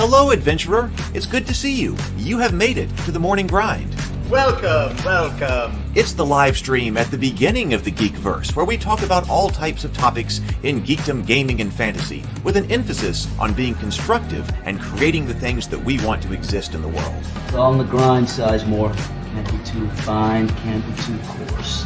Hello, adventurer. It's good to see you. You have made it to the morning grind. Welcome, welcome. It's the live stream at the beginning of the Geekverse, where we talk about all types of topics in geekdom, gaming, and fantasy, with an emphasis on being constructive and creating the things that we want to exist in the world. It's all on the grind, Sizemore. Can't be too fine, can't be too coarse.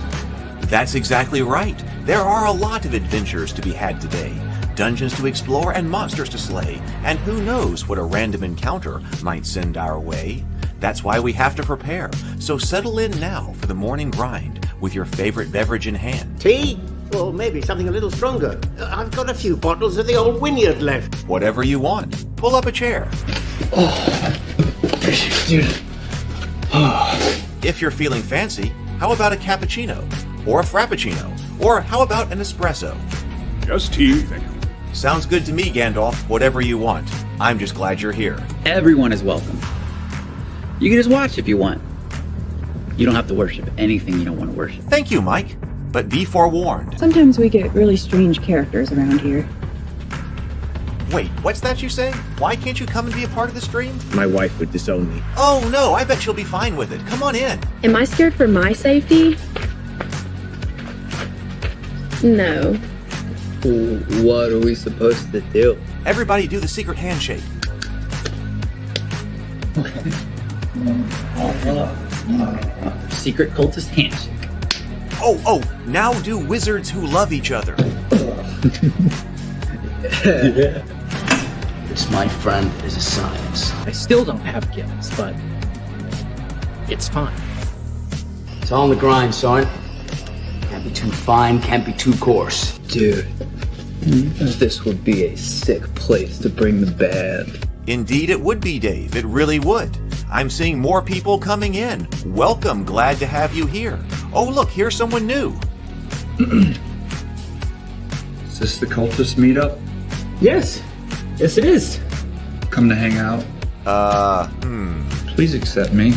That's exactly right. There are a lot of adventures to be had today. Dungeons to explore and monsters to slay, and who knows what a random encounter might send our way. That's why we have to prepare, so settle in now for the morning grind with your favorite beverage in hand. Tea? Or maybe something a little stronger. I've got a few bottles of the old Wynyard left. Whatever you want. Pull up a chair. Dude. If you're feeling fancy, how about a cappuccino? Or a frappuccino? Or how about an espresso? Just tea, thank you. Sounds good to me, Gandalf. Whatever you want. I'm just glad you're here. Everyone is welcome. You can just watch if you want. You don't have to worship anything you don't want to worship. Thank you, Mike. But be forewarned. Sometimes we get really strange characters around here. Wait, what's that you say? Why can't you come and be a part of the stream? My wife would disown me. Oh no, I bet she'll be fine with it. Come on in. Am I scared for my safety? No. What are we supposed to do? Everybody do the secret handshake. Secret cultist handshake. Oh, now do wizards who love each other. This, my friend, is a science. I still don't have gifts, but it's fine. It's all on the grind, son. Can't be too fine, can't be too coarse. Dude, this would be a sick place to bring the band. Indeed it would be, Dave. It really would. I'm seeing more people coming in. Welcome. Glad to have you here. Oh, look, here's someone new. Is this the cultist meetup? Yes it is. Come to hang out? Please accept me.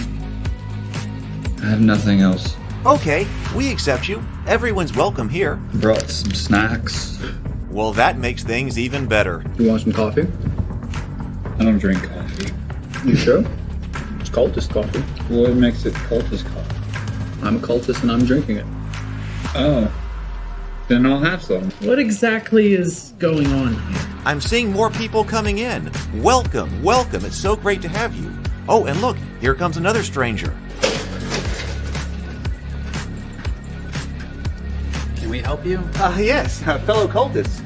I have nothing else. Okay, we accept you. Everyone's welcome here. Brought some snacks. Well, that makes things even better. You want some coffee? I don't drink coffee. You sure? It's cultist coffee. What makes it cultist coffee? I'm a cultist and I'm drinking it. Oh. Then I'll have some. What exactly is going on here? I'm seeing more people coming in. Welcome. It's so great to have you. Oh, and look, here comes another stranger. Can we help you? Yes, fellow cultists.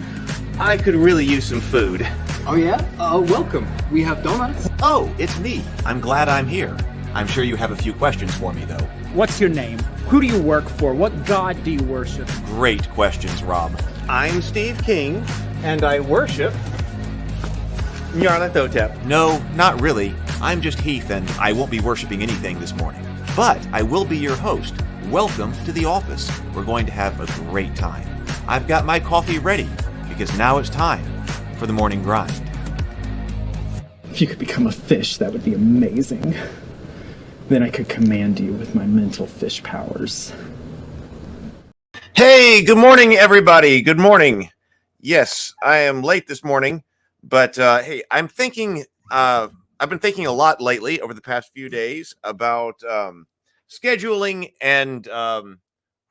I could really use some food. Oh yeah? Welcome. We have donuts. Oh, it's me. I'm glad I'm here. I'm sure you have a few questions for me, though. What's your name? Who do you work for? What god do you worship? Great questions, Rob. I'm Steve King, and I worship Nyarlathotep. No, not really. I'm just Heath, and I won't be worshiping anything this morning. But I will be your host. Welcome to the office. We're going to have a great time. I've got my coffee ready, because now it's time for the morning grind. If you could become a fish, that would be amazing. Then I could command you with my mental fish powers. Hey, good morning, everybody. Good morning. Yes, I am late this morning, but hey, I'm thinking, I've been thinking a lot lately over the past few days about scheduling and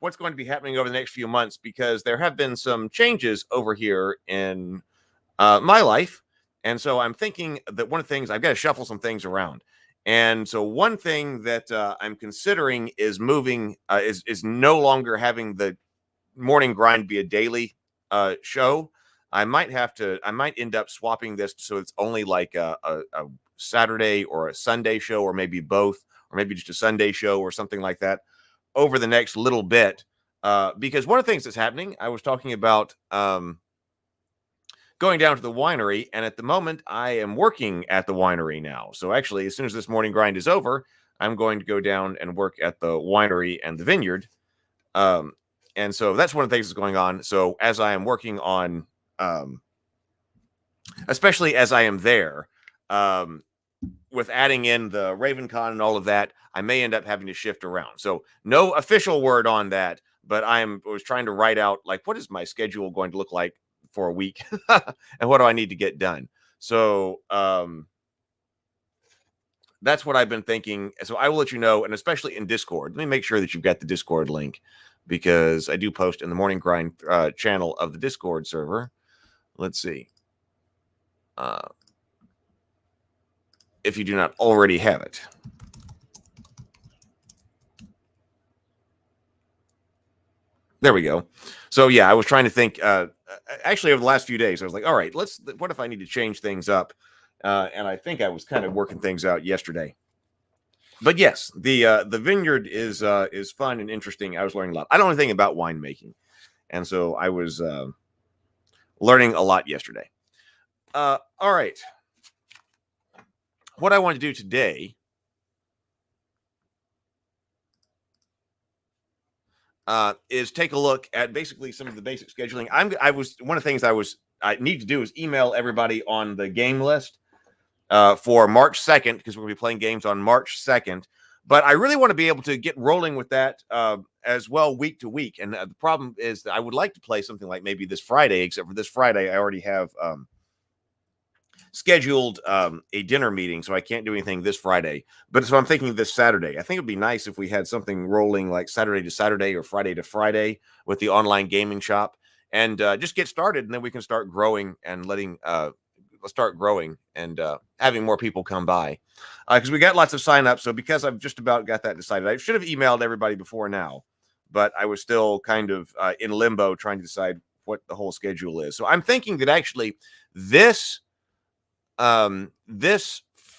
what's going to be happening over the next few months, because there have been some changes over here in my life. And so I'm thinking that one of the things, I've got to shuffle some things around. And so one thing that I'm considering is moving, is no longer having the morning grind be a daily show. I might end up swapping this so it's only like a Saturday or a Sunday show, or maybe both, or maybe just a Sunday show or something like that over the next little bit. Because one of the things that's happening, I was talking about going down to the winery, and at the moment I am working at the winery now. So actually, as soon as this morning grind is over, I'm going to go down and work at the winery and the vineyard. And so that's one of the things that's going on. So as I am working on, especially as I am there, with adding in the RavenCon and all of that, I may end up having to shift around. So no official word on that, but I was trying to write out, like, what is my schedule going to look like for a week and what do I need to get done? So that's what I've been thinking. So I will let you know, and especially in Discord. Let me make sure that you've got the Discord link, because I do post in the Morning Grind channel of the Discord server. Let's see. If you do not already have it. There we go. So yeah, I was trying to think. Actually, over the last few days, I was like, all right, what if I need to change things up? And I think I was kind of working things out yesterday. But yes, the vineyard is fun and interesting. I was learning a lot. I don't know anything about winemaking, and so I was learning a lot yesterday. All right. What I want to do today is take a look at basically some of the basic scheduling. One of the things I need to do is email everybody on the game list for March 2nd, because we're going to be playing games on March 2nd. But I really want to be able to get rolling with that as well week to week. And the problem is that I would like to play something like maybe this Friday, except for this Friday I already have scheduled a dinner meeting, so I can't do anything this Friday. But so I'm thinking this Saturday. I think it'd be nice if we had something rolling like Saturday to Saturday or Friday to Friday with the online gaming shop, and just get started, and then we can start growing and having more people come by, because we got lots of signups. So because I've just about got that decided, I should have emailed everybody before now, but I was still kind of in limbo trying to decide what the whole schedule is. So I'm thinking that actually this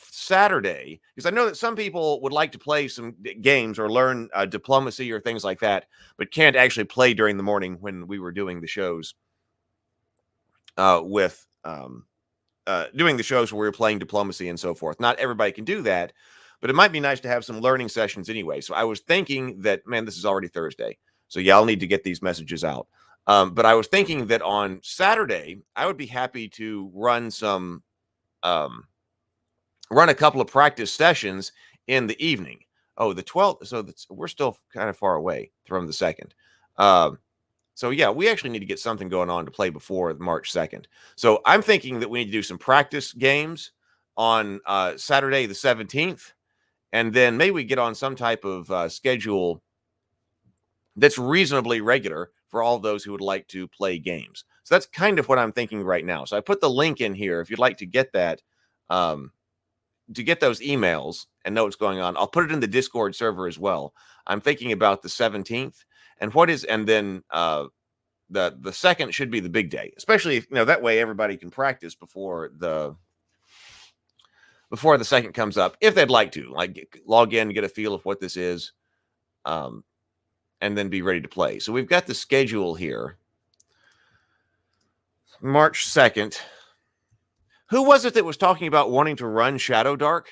Saturday, because I know that some people would like to play some games or learn diplomacy or things like that, but can't actually play during the morning when we were doing the shows doing the shows where we were playing diplomacy and so forth. Not everybody can do that, but it might be nice to have some learning sessions anyway. So I was thinking that, man, this is already Thursday, so y'all need to get these messages out. But I was thinking that on Saturday, I would be happy to run a couple of practice sessions in the evening. Oh, the 12th. So we're still kind of far away from the 2nd. So yeah, we actually need to get something going on to play before March 2nd. So I'm thinking that we need to do some practice games on Saturday the 17th, and then maybe we get on some type of schedule that's reasonably regular for all those who would like to play games. So that's kind of what I'm thinking right now. So I put the link in here if you'd like to get that, to get those emails and know what's going on. I'll put it in the Discord server as well. I'm thinking about the 17th, and then the 2nd should be the big day, especially if, that way everybody can practice before the 2nd comes up, if they'd like to, log in, get a feel of what this is, and then be ready to play. So we've got the schedule here. March 2nd. Who was it that was talking about wanting to run Shadow Dark?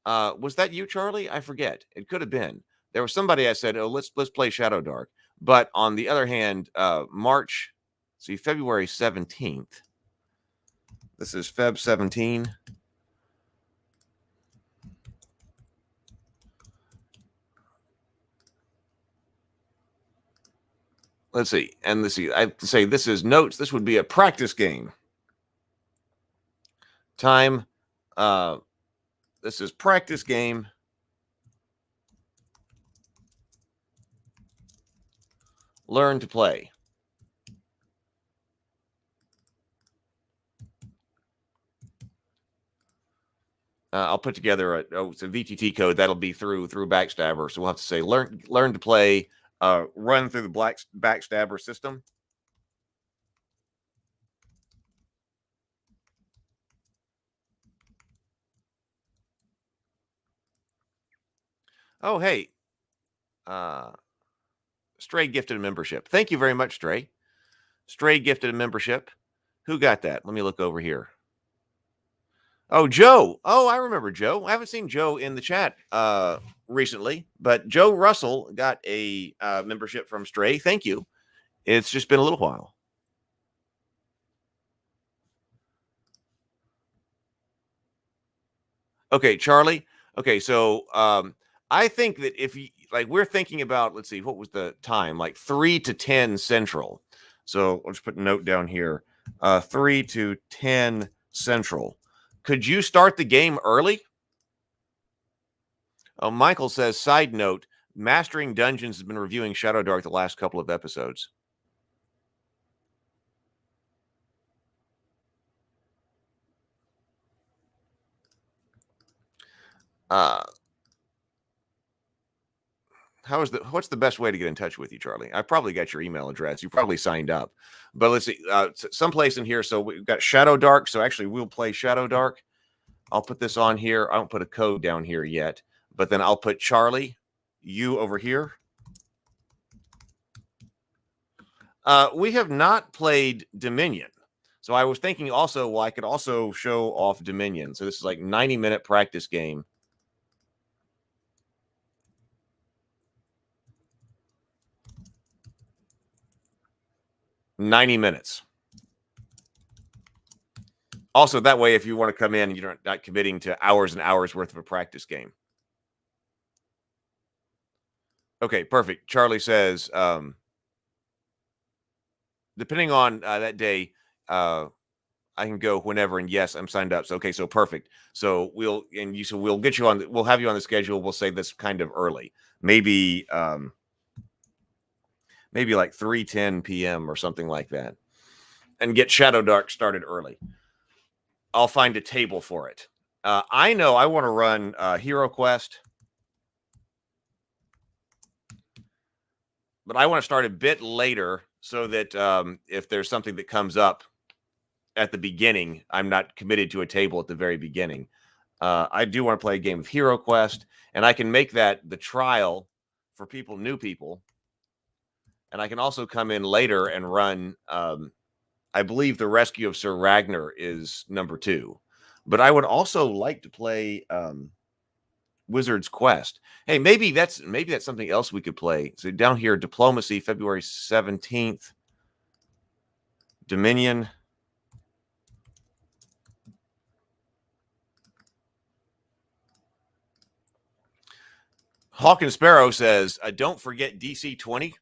Was that you, Charlie? I forget. It could have been. There was somebody I said, oh, let's play Shadow Dark. But on the other hand, February 17th. This is Feb 17. Let's see. And let's see. I say this is notes. This would be a practice game. Time. This is practice game. Learn to play. I'll put together it's a VTT code that'll be through Backstabber. So we'll have to say learn to play. Run through the Backstabber system. Oh, hey. Stray gifted a membership. Thank you very much, Stray. Stray gifted a membership. Who got that? Let me look over here. Oh, Joe. Oh, I remember Joe. I haven't seen Joe in the chat recently, but Joe Russell got a membership from Stray. Thank you. It's just been a little while. Okay, Charlie. Okay, so I think that if you we're thinking about, let's see, what was the time? 3 to 10 Central. So I'll just put a note down here. 3 to 10 Central. Could you start the game early? Michael says, side note, Mastering Dungeons has been reviewing Shadow Dark the last couple of episodes. What's the best way to get in touch with you, Charlie? I probably got your email address. You probably signed up, but let's see, someplace in here. So we've got Shadow Dark. So actually we'll play Shadow Dark. I'll put this on here. I don't put a code down here yet, but then I'll put Charlie, you over here. We have not played Dominion. So I was thinking also, well, I could also show off Dominion. So this is like 90-minute practice game. $90. Also, that way, if you want to come in and you're not committing to hours and hours worth of a practice game. Okay, perfect. Charlie says, depending on that day, I can go whenever. And yes, I'm signed up. So, okay, so perfect. So we'll get you on. We'll have you on the schedule. We'll say this kind of early, maybe like 3:10 p.m. or something like that, and get Shadow Dark started early. I'll find a table for it. I know I want to run Hero Quest, but I want to start a bit later so that if there's something that comes up at the beginning, I'm not committed to a table at the very beginning. I do want to play a game of Hero Quest, and I can make that the trial for new people. And I can also come in later and run, I believe the Rescue of Sir Ragnar is number 2. But I would also like to play Wizard's Quest. Hey, maybe that's something else we could play. So down here, Diplomacy, February 17th. Dominion. Hawk and Sparrow says, don't forget DC 20.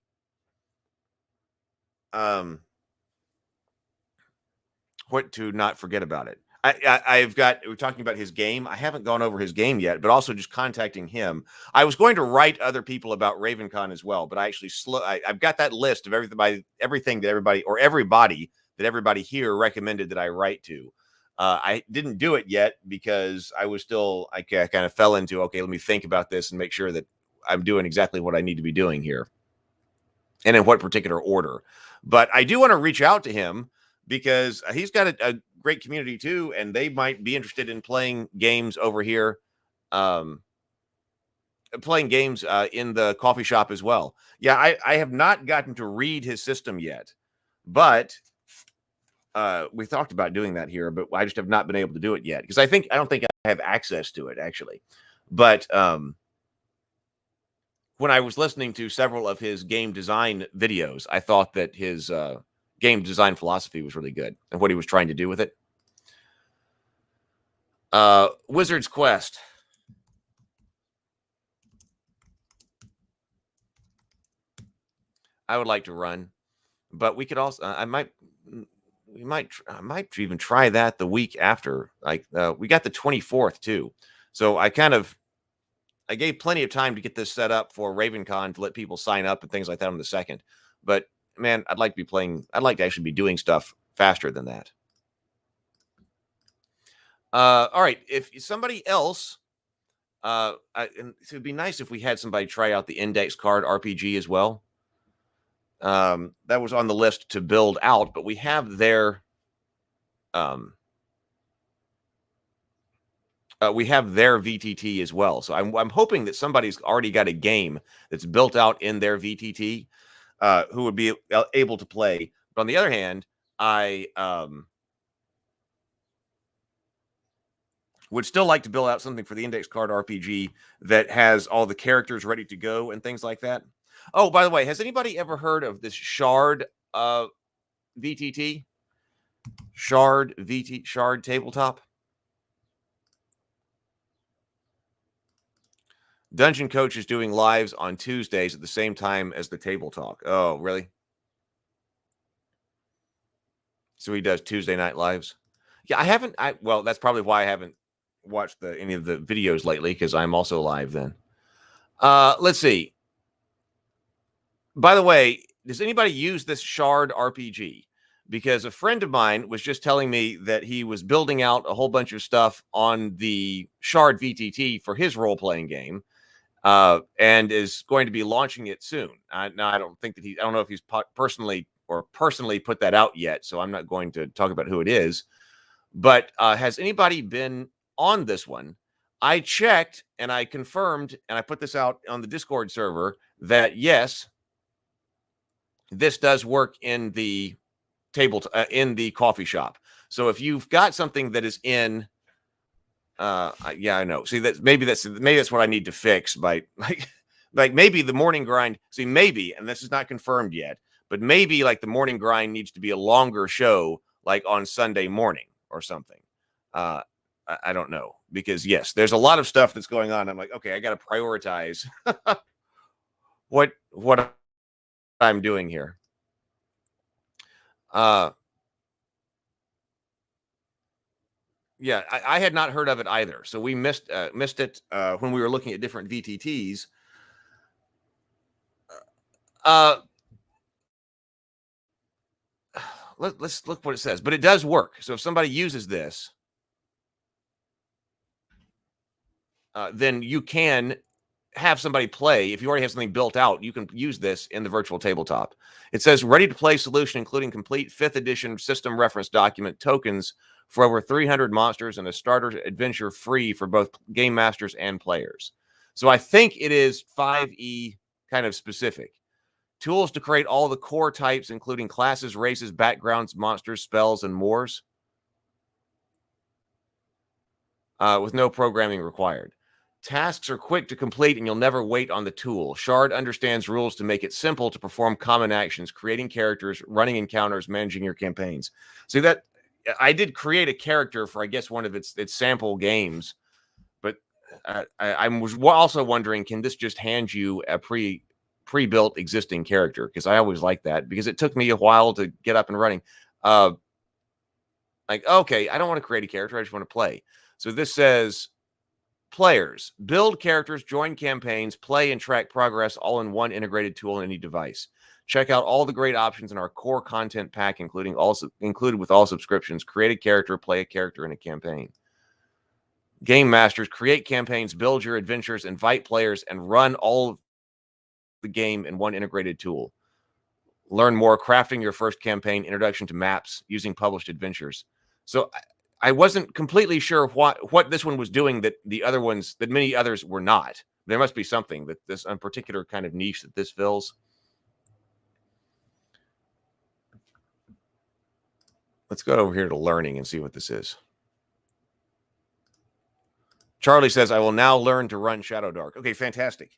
What to not forget about it? We're talking about his game. I haven't gone over his game yet, but also just contacting him. I was going to write other people about RavenCon as well, but I actually I've got that list of everything that everybody that everybody here recommended that I write to. I didn't do it yet because I kind of fell into, okay, let me think about this and make sure that I'm doing exactly what I need to be doing here and in what particular order. But I do want to reach out to him because he's got a great community too, and they might be interested in playing games over here, playing games in the coffee shop as well. Yeah, I have not gotten to read his system yet, but we talked about doing that here, but I just have not been able to do it yet because I don't think I have access to it actually. But when I was listening to several of his game design videos, I thought that his game design philosophy was really good and what he was trying to do with it. Wizard's Quest. I would like to run, but we could also, I might even try that the week after. Like we got the 24th too. So I gave plenty of time to get this set up for RavenCon to let people sign up and things like that on the 2nd. But man, I'd like to actually be doing stuff faster than that. All right. If somebody else, and it would be nice if we had somebody try out the index card RPG as well. That was on the list to build out, but we have their VTT as well. So I'm hoping that somebody's already got a game that's built out in their VTT, who would be able to play. But on the other hand, I would still like to build out something for the index card RPG that has all the characters ready to go and things like that. Oh, by the way, has anybody ever heard of this Shard VTT? Shard tabletop? Dungeon Coach is doing lives on Tuesdays at the same time as the Table Talk. Oh, really? So he does Tuesday night lives? Yeah, well, that's probably why I haven't watched any of the videos lately, because I'm also live then. Let's see. By the way, does anybody use this Shard RPG? Because a friend of mine was just telling me that he was building out a whole bunch of stuff on the Shard VTT for his role-playing game, and is going to be launching it soon. Now, I don't know if he's personally put that out yet, so I'm not going to talk about who it is. But has anybody been on this one? I checked and I confirmed, and I put this out on the Discord server, that yes, this does work in the in the coffee shop. So if you've got something that is in, yeah, I know. See, maybe that's what I need to fix by like maybe the morning grind. See, maybe, and this is not confirmed yet, but maybe like the morning grind needs to be a longer show, like on Sunday morning or something. I don't know, because yes, there's a lot of stuff that's going on. I'm like, okay, I got to prioritize what I'm doing here. Yeah, I had not heard of it either. So we missed it when we were looking at different VTTs. Let's look what it says. But it does work. So if somebody uses this, then you can have somebody play. If you already have something built out, you can use this in the virtual tabletop. It says ready to play solution, including complete 5th edition system reference document, tokens for over 300 monsters, and a starter adventure free for both game masters and players. So I think it is 5e kind of specific. Tools to create all the core types, including classes, races, backgrounds, monsters, spells, and mores, with no programming required. Tasks are quick to complete, and you'll never wait on the tool. Shard understands rules to make it simple to perform common actions, creating characters, running encounters, managing your campaigns. See, that I did create a character for, I guess, one of its sample games, but I was also wondering, can this just hand you a pre-built existing character? Because I always like that, because it took me a while to get up and running. Like, okay, I don't want to create a character, I just want to play. So this says, players, build characters, join campaigns, play and track progress, all in one integrated tool on any device. Check out all the great options in our core content pack, included with all subscriptions. Create a character, play a character in a campaign. Game masters, create campaigns, build your adventures, invite players, and run all of the game in one integrated tool. Learn more, crafting your first campaign, introduction to maps, using published adventures. So I wasn't completely sure what this one was doing that many others were not. There must be something that this particular kind of niche that this fills. Let's go over here to learning and see what this is. Charlie says, I will now learn to run Shadow Dark. Okay, fantastic.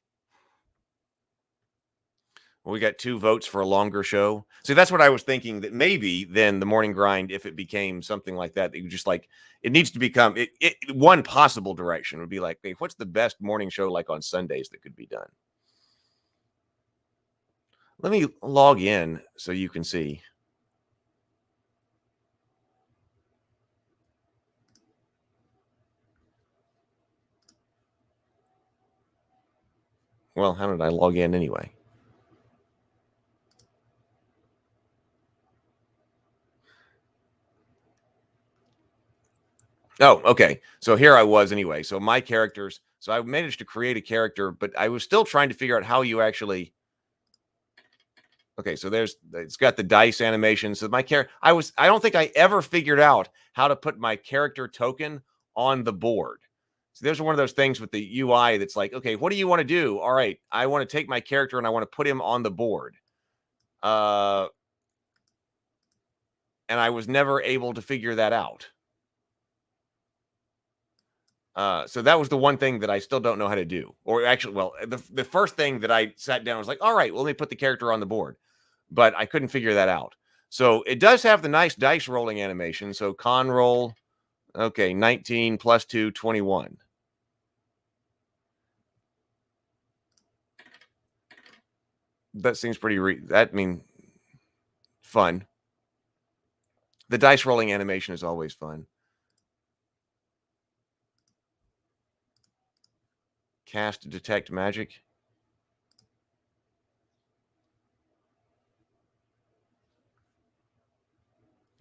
Well, we got 2 votes for a longer show. See, that's what I was thinking, that maybe then the morning grind, if it became something like that, you just like, it needs to become, one possible direction would be like, hey, what's the best morning show like on Sundays that could be done? Let me log in so you can see. Well, how did I log in anyway? Oh, okay. So here I was anyway. So my characters, so I managed to create a character, but I was still trying to figure out how you actually. Okay, so it's got the dice animation. So my character, I don't think I ever figured out how to put my character token on the board. So there's one of those things with the UI that's like, okay, what do you want to do? All right, I want to take my character and I want to put him on the board. And I was never able to figure that out. So that was the one thing that I still don't know how to do. Or actually, well, the first thing that I sat down was like, all right, well, let me put the character on the board. But I couldn't figure that out. So it does have the nice dice rolling animation. So con roll, okay, 19 plus 2, 21. That seems pretty, fun. The dice rolling animation is always fun. Cast detect magic.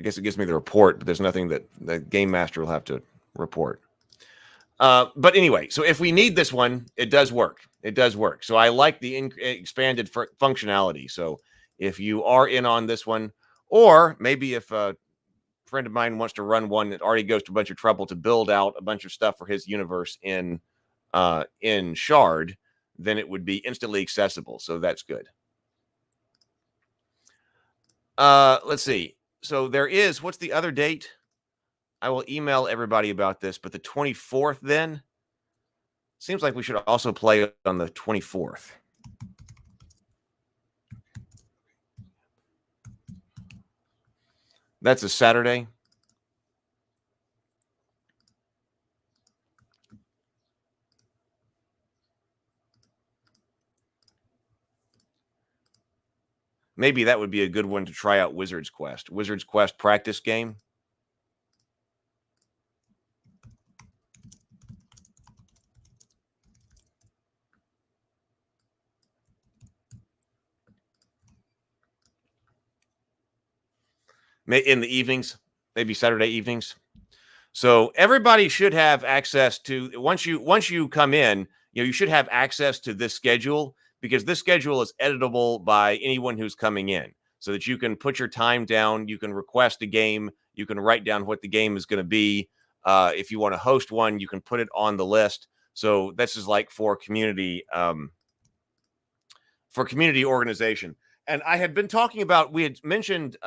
guess it gives me the report, but there's nothing that the game master will have to report. But anyway, so if we need this one, it does work. It does work. So I like the expanded functionality. So if you are in on this one, or maybe if a friend of mine wants to run one that already goes to a bunch of trouble to build out a bunch of stuff for his universe in Shard, then it would be instantly accessible. So that's good. Let's see. So there is, what's the other date? I will email everybody about this, but the 24th then seems like we should also play on the 24th. That's a Saturday. Maybe that would be a good one to try out Wizard's Quest. Wizard's Quest practice game. In the evenings, maybe Saturday evenings. So everybody should have access to, once you come in, you should have access to this schedule, because this schedule is editable by anyone who's coming in, so that you can put your time down, you can request a game, you can write down what the game is going to be. If you want to host one, you can put it on the list. So this is like for community organization. And I had been talking about, we had mentioned,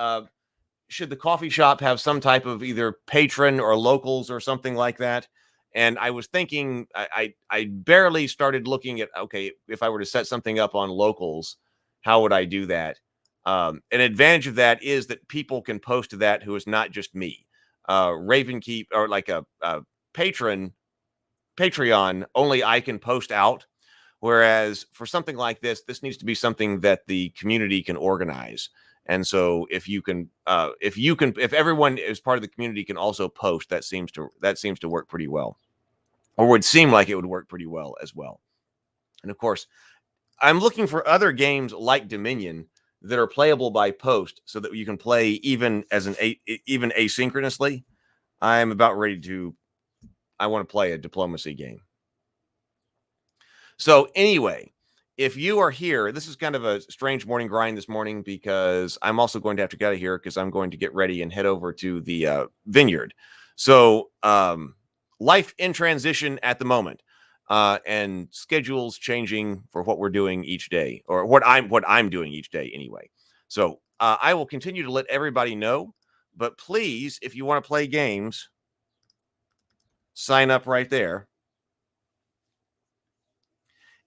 should the coffee shop have some type of either patron or locals or something like that? And I was thinking, I barely started looking at, okay, if I were to set something up on locals, how would I do that? An advantage of that is that people can post to that who is not just me. RavenKeep, or like a Patreon, only I can post out. Whereas for something like this, this needs to be something that the community can organize. And so if everyone is part of the community can also post, that seems to work pretty well, or would seem like it would work pretty well as well. And of course, I'm looking for other games like Dominion that are playable by post, so that you can play even even asynchronously. I'm about ready to. I want to play a diplomacy game. So anyway, if you are here, this is kind of a strange morning grind this morning, because I'm also going to have to get out of here because I'm going to get ready and head over to the vineyard. So life in transition at the moment, and schedules changing for what we're doing each day, or what I'm doing each day anyway. So I will continue to let everybody know, but please, if you want to play games, sign up right there,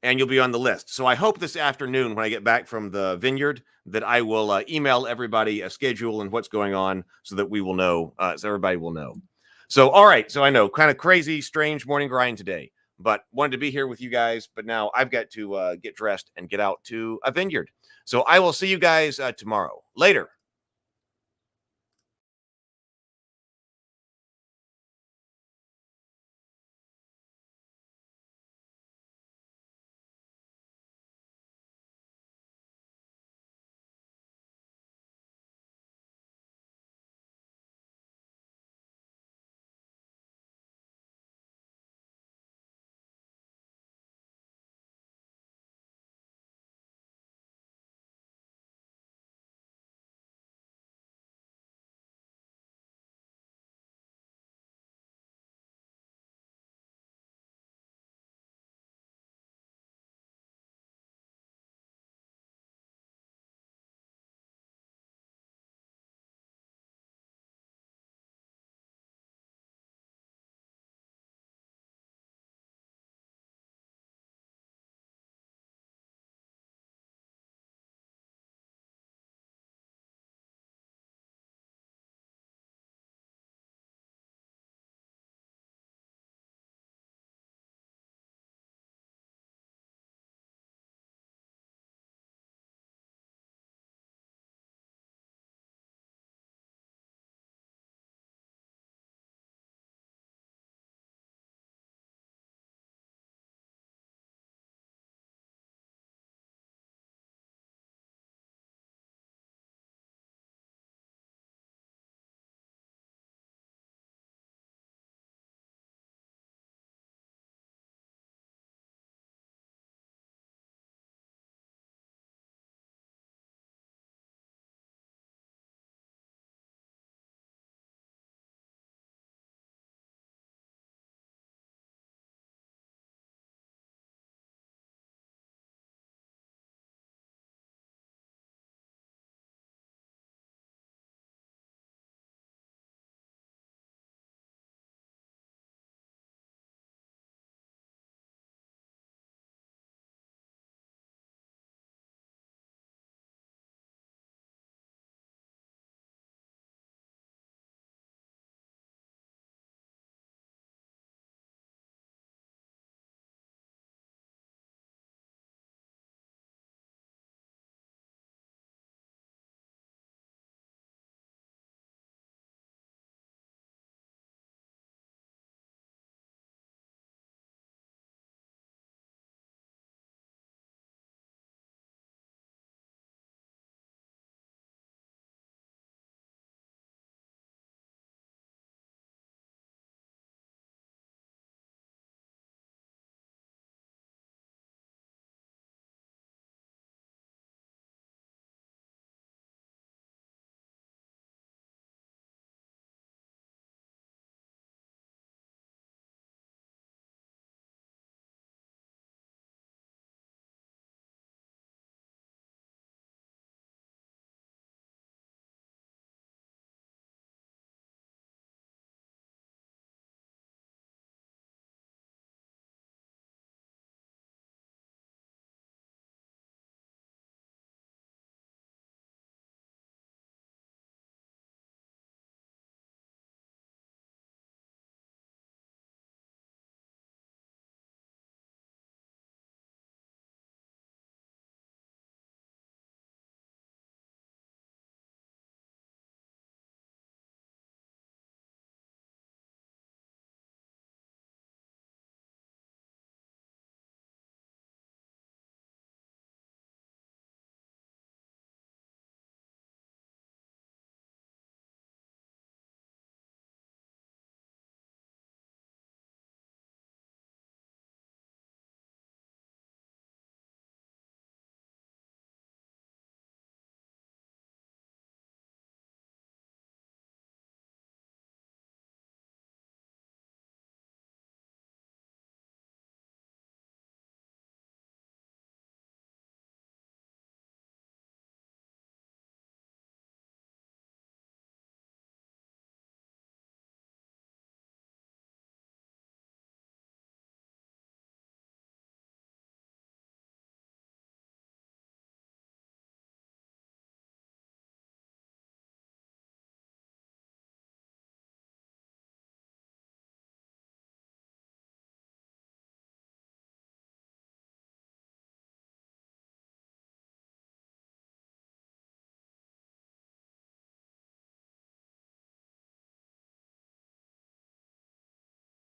and you'll be on the list. So I hope this afternoon, when I get back from the vineyard, that I will email everybody a schedule and what's going on, so that we will know, so everybody will know. So, all right. So I know, kind of crazy, strange morning grind today, but wanted to be here with you guys. But now I've got to get dressed and get out to a vineyard. So I will see you guys tomorrow. Later.